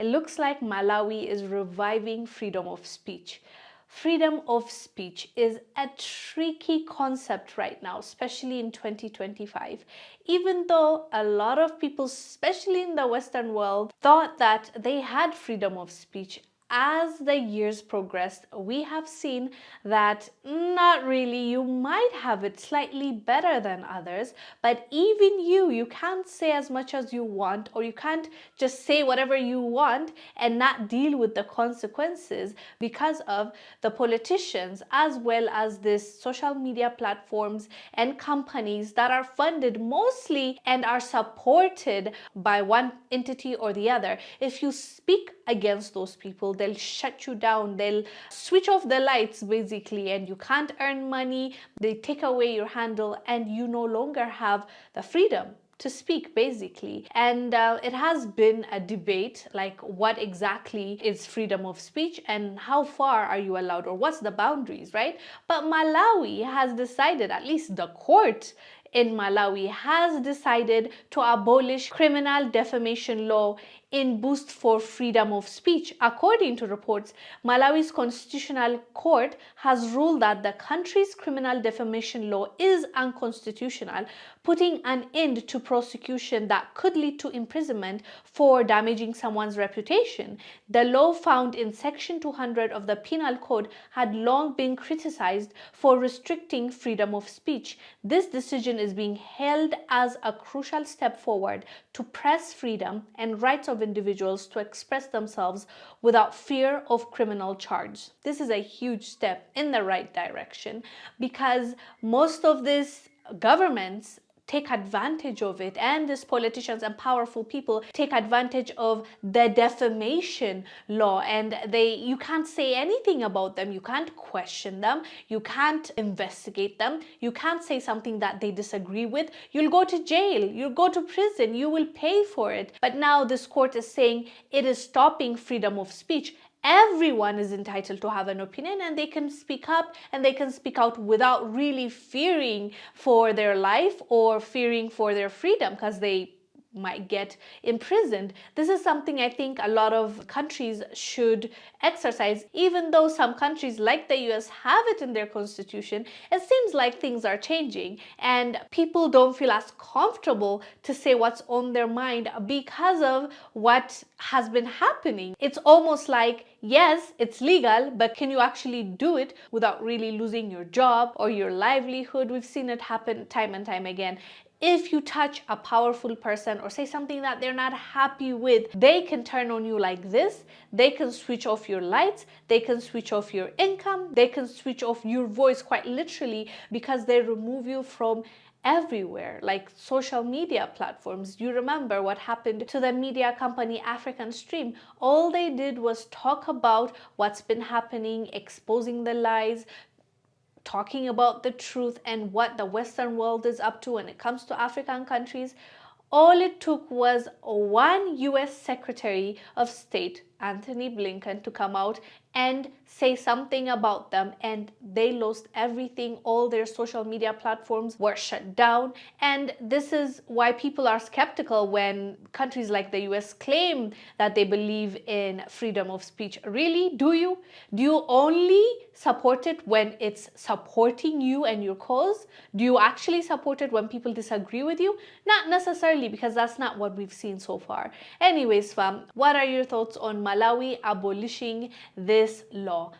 It looks like Malawi is reviving freedom of speech. Freedom of speech is a tricky concept right now, especially in 2025. Even though a lot of people, especially in the Western world, thought that they had freedom of speech, as the years progressed, we have seen that not really. You might have it slightly better than others, but even you can't say as much as you want, or you can't just say whatever you want and not deal with the consequences because of the politicians, as well as this social media platforms and companies that are funded mostly and are supported by one entity or the other. If you speak against those people, they'll shut you down, they'll switch off the lights basically, and you can't earn money, they take away your handle, and you no longer have the freedom to speak basically. And it has been a debate, like what exactly is freedom of speech and how far are you allowed, or what's the boundaries, right? But Malawi has decided, at least the court in Malawi has decided to abolish criminal defamation law in boost for freedom of speech. According to reports, Malawi's constitutional court has ruled that the country's criminal defamation law is unconstitutional, putting an end to prosecution that could lead to imprisonment for damaging someone's reputation. The law, found in Section 200 of the Penal Code, had long been criticized for restricting freedom of speech. This decision is being hailed as a crucial step forward to press freedom and rights of individuals to express themselves without fear of criminal charge. This is a huge step in the right direction, because most of these governments take advantage of it, and these politicians and powerful people take advantage of the defamation law, and you can't say anything about them, you can't question them, you can't investigate them, you can't say something that they disagree with. You'll go to jail, you'll go to prison, you will pay for it. But now this court is saying it is stopping freedom of speech. Everyone is entitled to have an opinion, and they can speak up and they can speak out without really fearing for their life or fearing for their freedom, because they might get imprisoned. This is something I think a lot of countries should exercise. Even though some countries like the US have it in their constitution, it seems like things are changing and people don't feel as comfortable to say what's on their mind because of what has been happening. It's almost like, yes, it's legal, but can you actually do it without really losing your job or your livelihood? We've seen it happen time and time again. If you touch a powerful person or say something that they're not happy with, they can turn on you like this. They can switch off your lights. They can switch off your income. They can switch off your voice quite literally, because they remove you from everywhere, like social media platforms. You remember what happened to the media company African Stream. All they did was talk about what's been happening, exposing the lies, talking about the truth and what the Western world is up to when it comes to African countries. All it took was one US Secretary of State, Anthony Blinken, to come out and say something about them, and they lost everything. All their social media platforms were shut down. And this is why people are skeptical when countries like the US claim that they believe in freedom of speech. Really? Do you? Do you only support it when it's supporting you and your cause? Do you actually support it when people disagree with you? Not necessarily, because that's not what we've seen so far. Anyways, fam, what are your thoughts on Malawi abolishing this law?